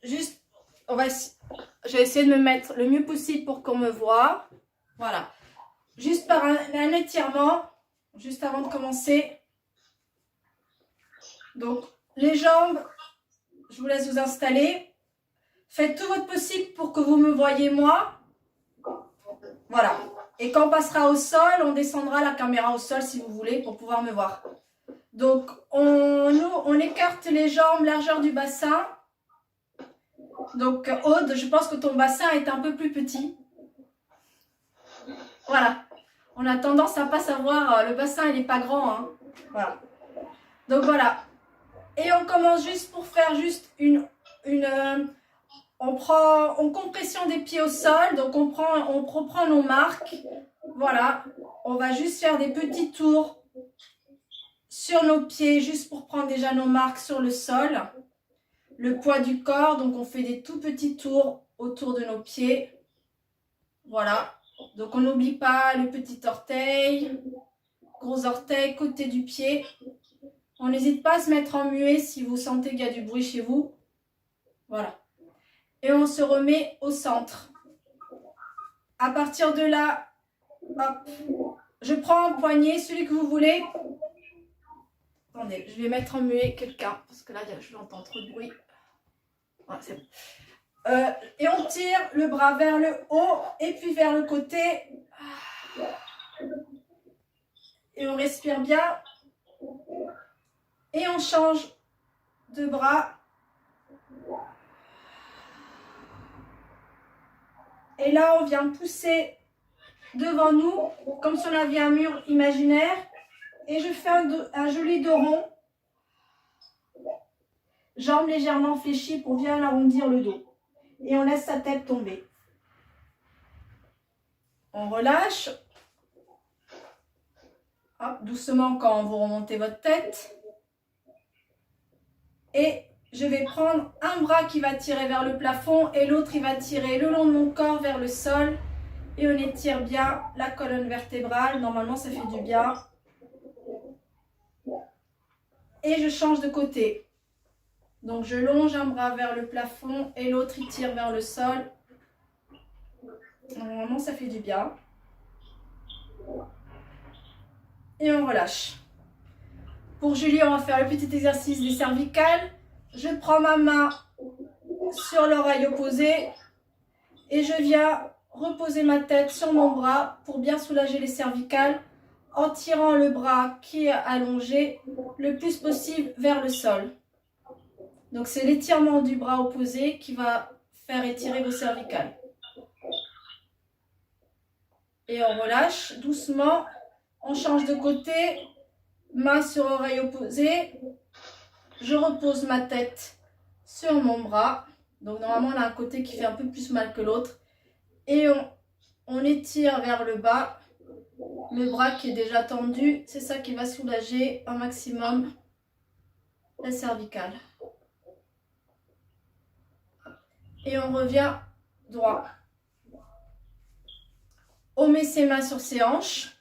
juste, je vais essayer de me mettre le mieux possible pour qu'on me voit. Voilà. Juste par un étirement, juste avant de commencer. Donc, les jambes, je vous laisse vous installer. Faites tout votre possible pour que vous me voyez moi. Voilà. Et quand on passera au sol, on descendra la caméra au sol si vous voulez pour pouvoir me voir. Donc, on écarte les jambes, largeur du bassin. Donc, Aude, je pense que ton bassin est un peu plus petit. Voilà. On a tendance à pas savoir, le bassin, il n'est pas grand. Hein. Voilà. Donc, voilà. Et on commence juste pour faire juste on compression des pieds au sol. Donc, on reprend nos marques. Voilà. On va juste faire des petits tours sur nos pieds, juste pour prendre déjà nos marques sur le sol. Le poids du corps, donc on fait des tout petits tours autour de nos pieds. Voilà. Donc on n'oublie pas le petit orteil, gros orteil, côté du pied. On n'hésite pas à se mettre en muet si vous sentez qu'il y a du bruit chez vous. Voilà. Et on se remet au centre. À partir de là, hop, je prends un poignet, celui que vous voulez. Attendez, je vais mettre en muet quelqu'un, parce que là, je l'entends trop de bruit. Voilà, c'est bon. Et on tire le bras vers le haut et puis vers le côté. Et on respire bien. Et on change de bras. Et là, on vient pousser devant nous, comme si on avait un mur imaginaire. Et je fais un joli dos rond. Jambes légèrement fléchies pour bien arrondir le dos. Et on laisse sa tête tomber. On relâche. Hop, doucement quand vous remontez votre tête. Et je vais prendre un bras qui va tirer vers le plafond et l'autre il va tirer le long de mon corps vers le sol. Et on étire bien la colonne vertébrale. Normalement, ça fait du bien. Et je change de côté. Donc, je longe un bras vers le plafond et l'autre il tire vers le sol. Normalement, ça fait du bien. Et on relâche. Pour Julie, on va faire le petit exercice des cervicales. Je prends ma main sur l'oreille opposée et je viens reposer ma tête sur mon bras pour bien soulager les cervicales en tirant le bras qui est allongé le plus possible vers le sol. Donc c'est l'étirement du bras opposé qui va faire étirer vos cervicales. Et on relâche doucement, on change de côté, main sur oreille opposée. Je repose ma tête sur mon bras. Donc normalement on a un côté qui fait un peu plus mal que l'autre. Et on étire vers le bas le bras qui est déjà tendu. C'est ça qui va soulager un maximum la cervicale. Et on revient droit. On met ses mains sur ses hanches.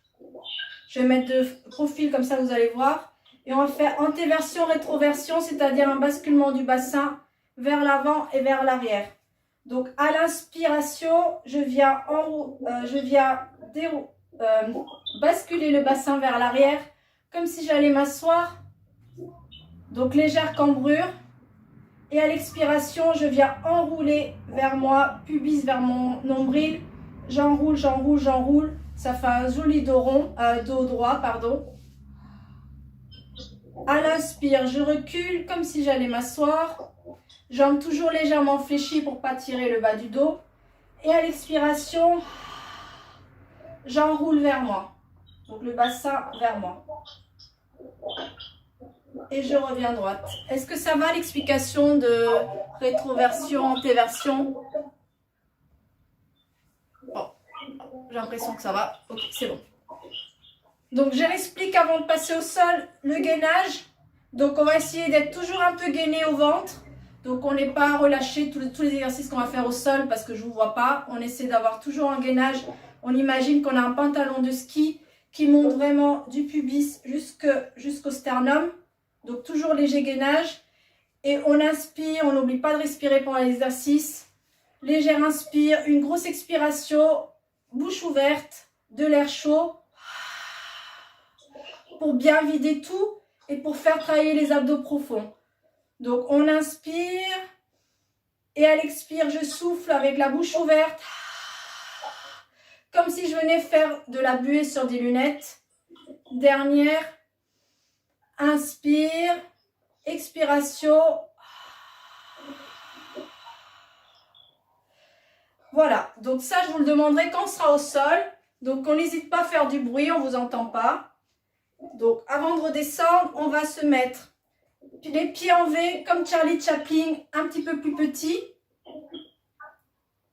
Je vais mettre de profil comme ça vous allez voir. Et on va faire antéversion, rétroversion, c'est-à-dire un basculement du bassin vers l'avant et vers l'arrière. Donc à l'inspiration, je viens basculer le bassin vers l'arrière, comme si j'allais m'asseoir. Donc légère cambrure. Et à l'expiration, je viens enrouler vers moi, pubis vers mon nombril. J'enroule, j'enroule, j'enroule. Ça fait un joli dos rond, dos droit, pardon. À l'inspire, je recule comme si j'allais m'asseoir. Jambes toujours légèrement fléchies pour ne pas tirer le bas du dos. Et à l'expiration, j'enroule vers moi. Donc le bassin vers moi. Et je reviens droite. Est-ce que ça va l'explication de rétroversion, antéversion? Bon, j'ai l'impression que ça va. Ok, c'est bon. Donc je l'explique avant de passer au sol, le gainage. Donc on va essayer d'être toujours un peu gainé au ventre. Donc on n'est pas relâché tous les exercices qu'on va faire au sol parce que je ne vous vois pas. On essaie d'avoir toujours un gainage. On imagine qu'on a un pantalon de ski qui monte vraiment du pubis jusqu'au sternum. Donc toujours léger gainage. Et on inspire, on n'oublie pas de respirer pendant l'exercice. Légère inspire, une grosse expiration, bouche ouverte, de l'air chaud. Pour bien vider tout et pour faire travailler les abdos profonds. Donc on inspire et à l'expire, je souffle avec la bouche ouverte. Comme si je venais faire de la buée sur des lunettes. Dernière. Inspire. Expiration. Voilà. Donc ça, je vous le demanderai quand on sera au sol. Donc on n'hésite pas à faire du bruit, on ne vous entend pas. Donc avant de redescendre, on va se mettre les pieds en V comme Charlie Chaplin, un petit peu plus petit.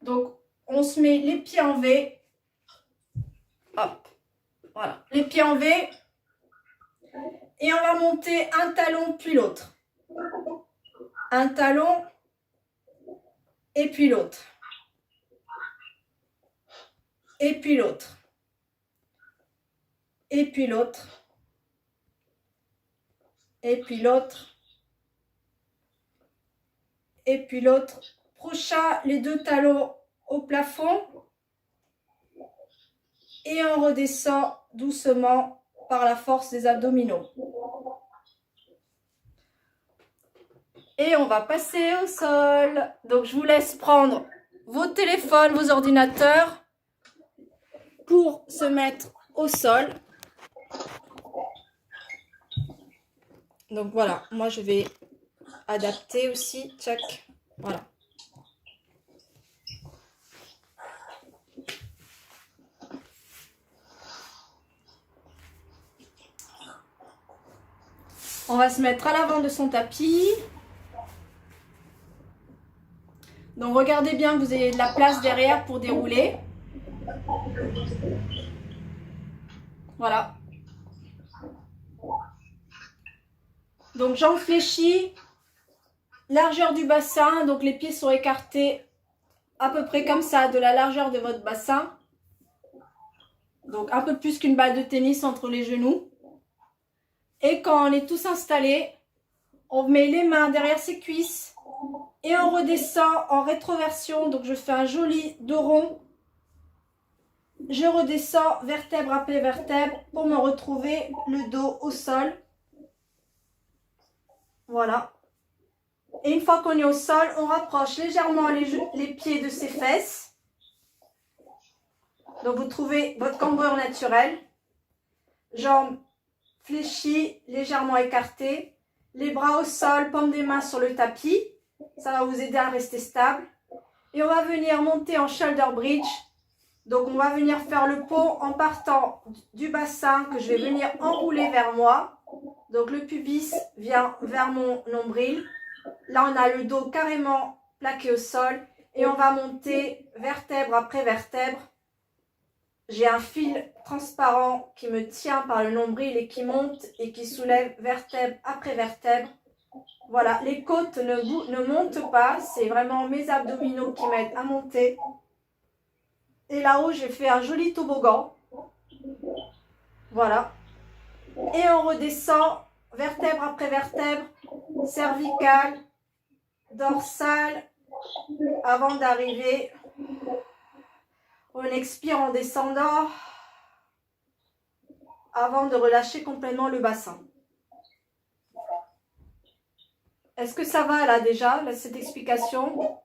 Donc on se met les pieds en V. Hop. Voilà. Les pieds en V. Et on va monter un talon puis l'autre. Un talon et puis l'autre. Et puis l'autre. Et puis l'autre. Et puis l'autre. Et puis l'autre. Prochain, les deux talons au plafond. Et on redescend doucement par la force des abdominaux. Et on va passer au sol. Donc je vous laisse prendre vos téléphones, vos ordinateurs pour se mettre au sol. Donc voilà, moi je vais adapter aussi, check, voilà. On va se mettre à l'avant de son tapis. Donc regardez bien que vous ayez de la place derrière pour dérouler. Voilà. Donc jambes fléchies, largeur du bassin, donc les pieds sont écartés à peu près comme ça, de la largeur de votre bassin. Donc un peu plus qu'une balle de tennis entre les genoux. Et quand on est tous installés, on met les mains derrière ses cuisses et on redescend en rétroversion. Donc je fais un joli dos rond. Je redescends vertèbre après vertèbre pour me retrouver le dos au sol. Voilà. Et une fois qu'on est au sol, on rapproche légèrement les pieds de ses fesses. Donc vous trouvez votre cambrure naturelle. Jambes fléchies, légèrement écartées. Les bras au sol, paume des mains sur le tapis. Ça va vous aider à rester stable. Et on va venir monter en shoulder bridge. Donc on va venir faire le pont en partant du bassin que je vais venir enrouler vers moi. Donc le pubis vient vers mon nombril. Là on a le dos carrément plaqué au sol. Et on va monter vertèbre après vertèbre. J'ai un fil transparent qui me tient par le nombril et qui monte et qui soulève vertèbre après vertèbre. Voilà, les côtes ne montent pas. C'est vraiment mes abdominaux qui m'aident à monter. Et là-haut, j'ai fait un joli toboggan. Voilà. Et on redescend vertèbre après vertèbre, cervicale, dorsale, avant d'arriver. On expire en descendant avant de relâcher complètement le bassin. Est-ce que ça va là déjà, là, cette explication?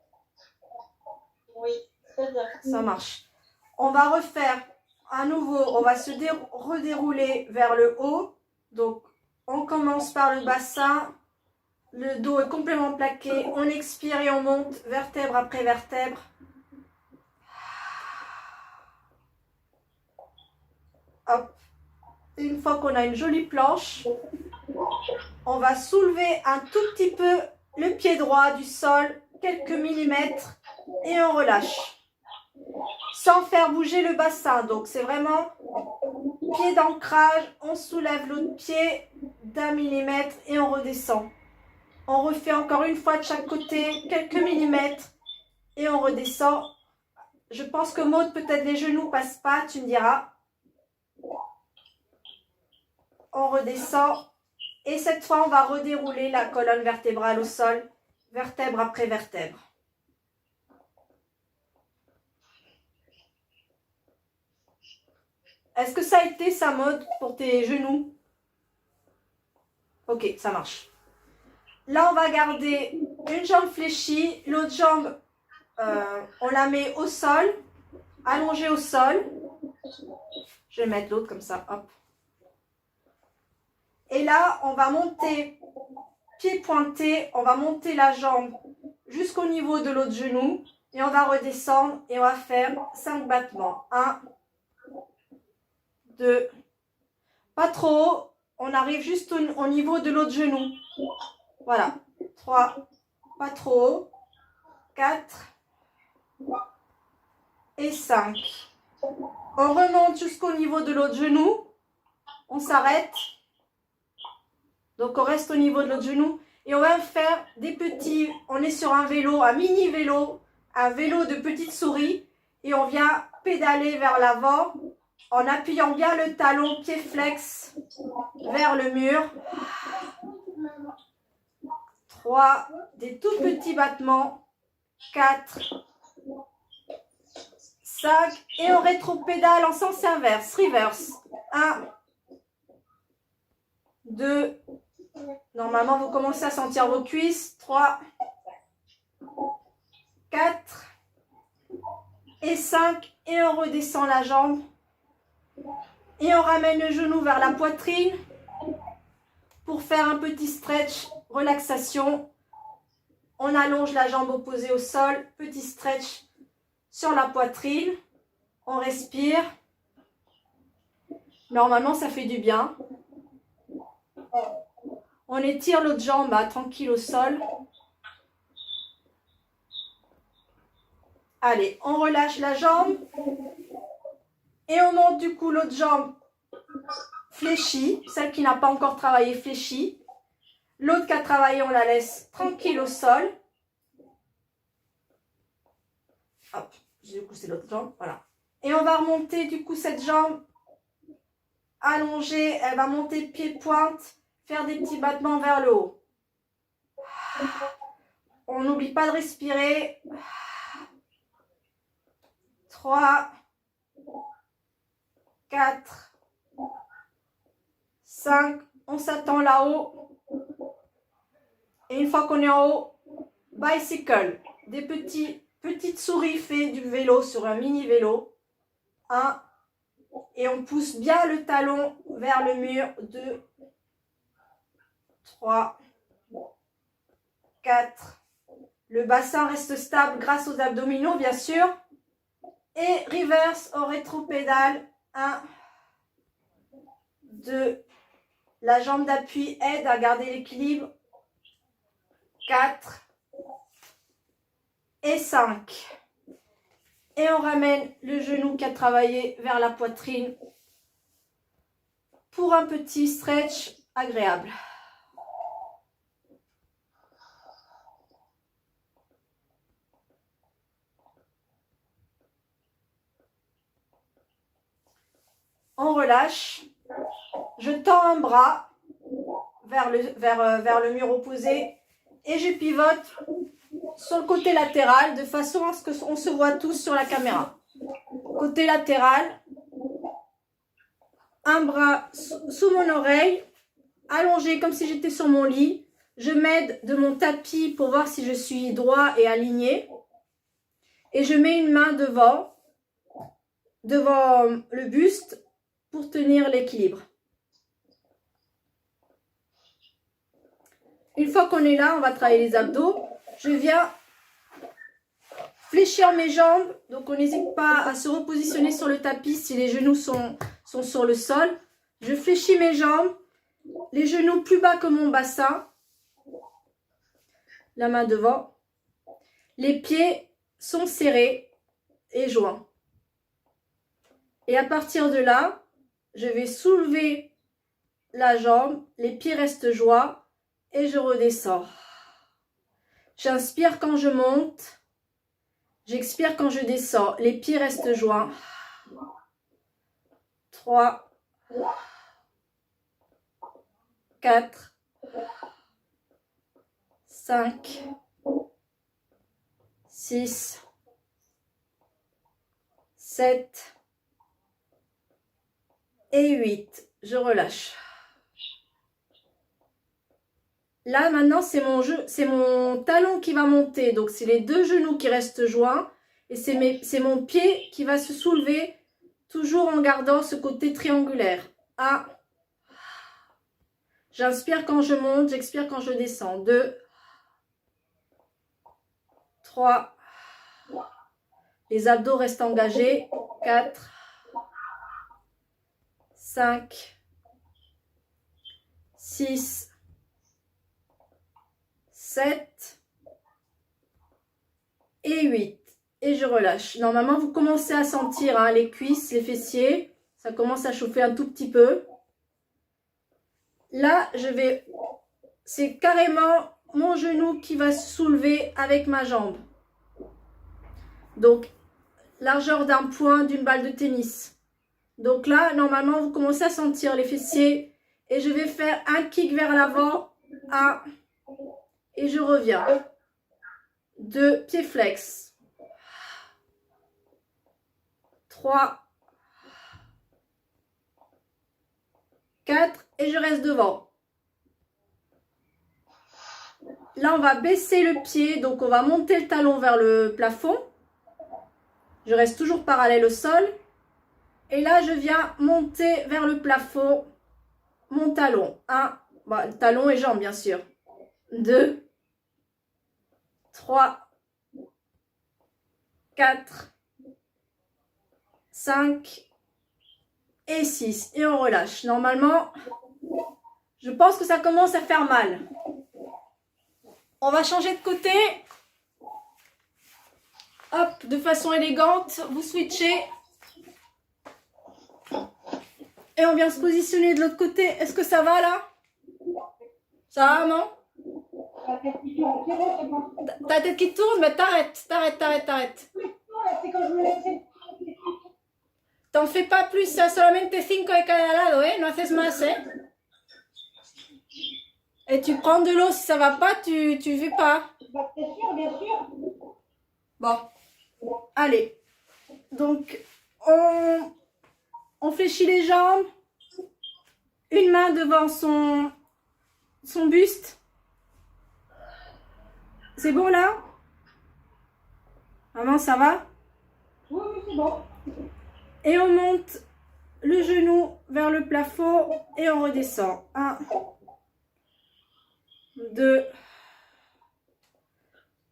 Oui, très bien. Ça marche. On va refaire à nouveau, on va se redérouler vers le haut. Donc, on commence par le bassin. Le dos est complètement plaqué. On expire et on monte vertèbre après vertèbre. Hop. Une fois qu'on a une jolie planche, on va soulever un tout petit peu le pied droit du sol, quelques millimètres, et on relâche. Sans faire bouger le bassin. Donc c'est vraiment pied d'ancrage, on soulève l'autre pied d'1 millimètre et on redescend. On refait encore une fois de chaque côté, quelques millimètres et on redescend. Je pense que Maud, peut-être les genoux passent pas, tu me diras. On redescend Et cette fois, on va redérouler la colonne vertébrale au sol, vertèbre après vertèbre. Est-ce que ça a été sa mode pour tes genoux? Ok, ça marche. Là, on va garder une jambe fléchie, l'autre jambe, on la met au sol, allongée au sol. Je vais mettre l'autre comme ça, hop. Et là, on va monter, pied pointé, on va monter la jambe jusqu'au niveau de l'autre genou. Et on va redescendre et on va faire 5 battements. 1, 2, pas trop haut, on arrive juste au niveau de l'autre genou. Voilà, 3, pas trop haut, 4 et 5. On remonte jusqu'au niveau de l'autre genou, on s'arrête. Donc on reste au niveau de l'autre genou et on va faire des petits, on est sur un vélo, un mini vélo, un vélo de petite souris et on vient pédaler vers l'avant en appuyant bien le talon, pied flex vers le mur. 3, des tout petits battements. 4, 5 et on rétro-pédale en sens inverse, reverse. 1, 2, normalement vous commencez à sentir vos cuisses. 3, 4 et 5 et on redescend la jambe. Et on ramène le genou vers la poitrine pour faire un petit stretch, relaxation. On allonge la jambe opposée au sol, petit stretch sur la poitrine. On respire. Normalement, ça fait du bien. On étire l'autre jambe tranquille au sol. Allez, on relâche la jambe. Et on monte du coup l'autre jambe fléchie, celle qui n'a pas encore travaillé fléchie. L'autre qui a travaillé, on la laisse tranquille au sol. Hop, du coup c'est l'autre jambe, voilà. Et on va remonter du coup cette jambe allongée, elle va monter pied-pointe, faire des petits battements vers le haut. On n'oublie pas de respirer. 3, 4, 5, on s'attend là-haut. Et une fois qu'on est en haut, bicycle, des petites souris fait du vélo sur un mini vélo. 1, et on pousse bien le talon vers le mur. 2, 3, 4. Le bassin reste stable grâce aux abdominaux, bien sûr. Et reverse au rétro-pédale. 1, 2. La jambe d'appui aide à garder l'équilibre. 4 et 5. Et on ramène le genou qui a travaillé vers la poitrine pour un petit stretch agréable. On relâche. Je tends un bras vers le mur opposé et je pivote sur le côté latéral de façon à ce qu'on se voit tous sur la caméra. Côté latéral, un bras sous mon oreille, allongé comme si j'étais sur mon lit. Je m'aide de mon tapis pour voir si je suis droit et aligné. Et je mets une main devant le buste pour tenir l'équilibre. Une fois qu'on est là, on va travailler les abdos. Je viens fléchir mes jambes. Donc, on n'hésite pas à se repositionner sur le tapis si les genoux sont sur le sol. Je fléchis mes jambes. Les genoux plus bas que mon bassin. La main devant. Les pieds sont serrés et joints. Et à partir de là, je vais soulever la jambe. Les pieds restent joints. Et je redescends. J'inspire quand je monte. J'expire quand je descends. Les pieds restent joints. 3, 4, 5, 6, 7 et 8. Je relâche. Là, maintenant, c'est mon talon qui va monter. Donc, c'est les deux genoux qui restent joints. Et c'est mon pied qui va se soulever, toujours en gardant ce côté triangulaire. 1. J'inspire quand je monte, j'expire quand je descends. 2. 3. Les abdos restent engagés. 4. 5. 6. 7 et 8. Et je relâche. Normalement, vous commencez à sentir hein, les cuisses, les fessiers. Ça commence à chauffer un tout petit peu. Là, c'est carrément mon genou qui va se soulever avec ma jambe. Donc, largeur d'un point d'une balle de tennis. Donc là, normalement, vous commencez à sentir les fessiers. Et je vais faire un kick vers l'avant. 1. Et je reviens. 2, pied flex. 3, 4 et je reste devant. Là, on va baisser le pied, donc on va monter le talon vers le plafond. Je reste toujours parallèle au sol. Et là, je viens monter vers le plafond mon talon. 1, bon, talon et jambes, bien sûr. 2, 3, 4, 5 et 6. Et on relâche. Normalement, je pense que ça commence à faire mal. On va changer de côté. Hop, de façon élégante, vous switchez. Et on vient se positionner de l'autre côté. Est-ce que ça va là? Ça va, non? Ta tête qui tourne, mais t'arrêtes. T'en fais pas plus, c'est solamente 5 de cada lado, no haces más, Et tu prends de l'eau, si ça va pas, tu fais pas. Bien sûr. Bon, allez. Donc, on fléchit les jambes. Une main devant son buste. C'est bon là? Maman, ça va? Oui, c'est bon. Et on monte le genou vers le plafond et on redescend. 1, 2,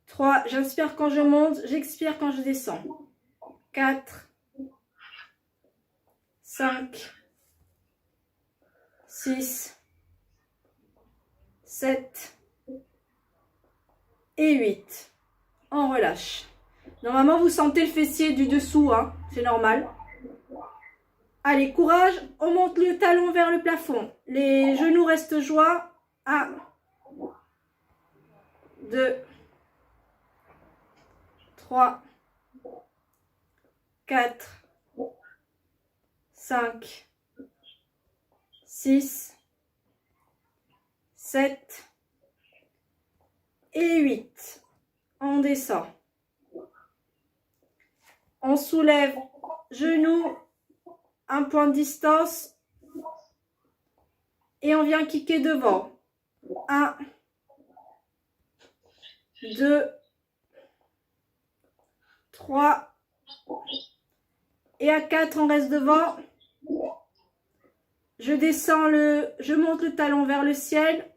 3. J'inspire quand je monte, j'expire quand je descends. 4, 5, 6, 7 et 8. On relâche. Normalement, vous sentez le fessier du dessous, hein, c'est normal. Allez, courage, on monte le talon vers le plafond. Les genoux restent joints. 1, 2, 3, 4, 5, 6, 7 et 8. On descend. On soulève genoux, un point de distance et on vient kicker devant. 1, 2, 3 et à 4 on reste devant. Je monte le talon vers le ciel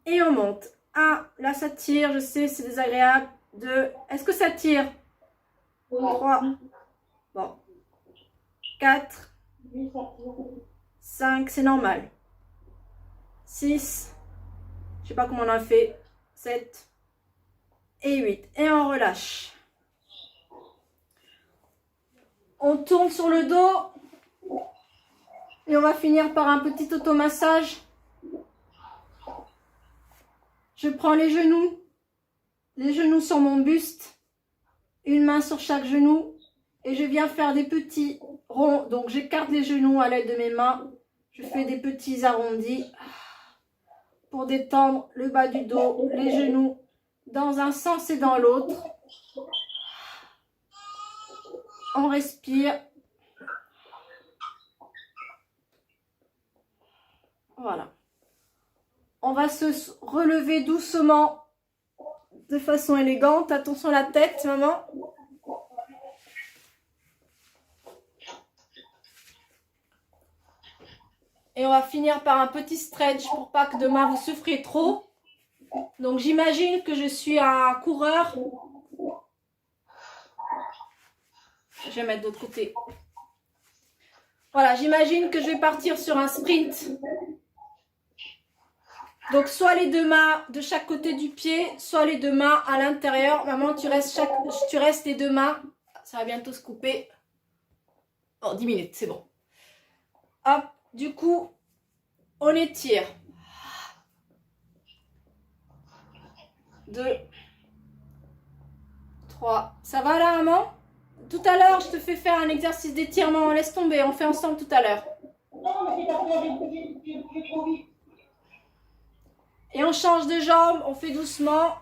et on monte. 1, là ça tire, je sais c'est désagréable. 2, est-ce que ça tire? 3, bon. 4, 5, c'est normal. 6, je sais pas comment on a fait. 7 et 8. Et on relâche. On tourne sur le dos. Et on va finir par un petit automassage. Je prends les genoux sur mon buste, une main sur chaque genou et je viens faire des petits ronds. Donc j'écarte les genoux à l'aide de mes mains, je fais des petits arrondis pour détendre le bas du dos, les genoux dans un sens et dans l'autre. On respire. Voilà. On va se relever doucement de façon élégante. Attention à la tête, maman. Et on va finir par un petit stretch pour pas que demain vous souffriez trop. Donc j'imagine que je suis un coureur. Je vais mettre de l'autre côté. Voilà, j'imagine que je vais partir sur un sprint. Donc soit les deux mains de chaque côté du pied, soit les deux mains à l'intérieur. Maman, tu restes les deux mains. Ça va bientôt se couper. Oh, 10 minutes, c'est bon. Hop, du coup, on étire. 2, 3. Ça va là, maman? Tout à l'heure, je te fais faire un exercice d'étirement. Laisse tomber, on fait ensemble tout à l'heure. Non, mais c'est parce que j'ai trop vite. Et on change de jambe, on fait doucement.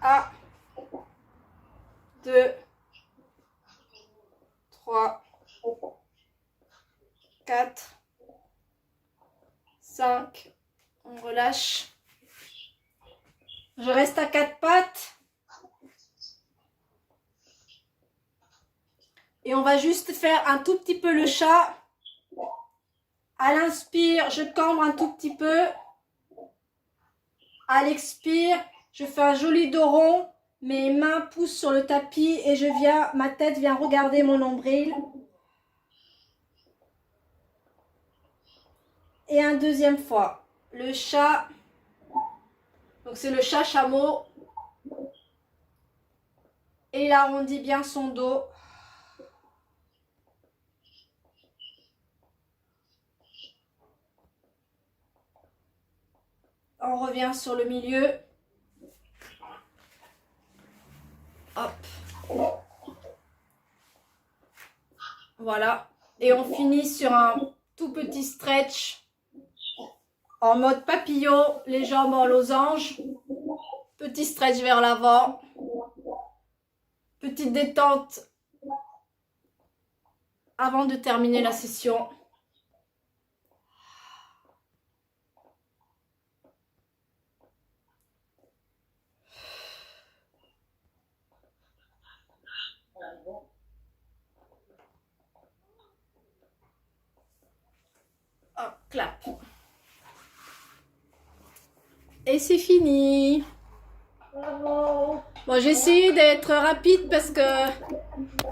1, 2, 3, 4, 5. On relâche. Je reste à 4 pattes. Et on va juste faire un tout petit peu le chat. À l'inspire, je cambre un tout petit peu. À l'expire, je fais un joli dos rond. Mes mains poussent sur le tapis et ma tête vient regarder mon nombril. Et un deuxième fois, le chat. Donc c'est le chat-chameau. Et il arrondit bien son dos. On revient sur le milieu. Hop. Voilà. Et on finit sur un tout petit stretch en mode papillon, les jambes en losange. Petit stretch vers l'avant. Petite détente avant de terminer la session. Hop, clap. Et c'est fini. Bravo. Bon, j'ai essayé d'être rapide parce que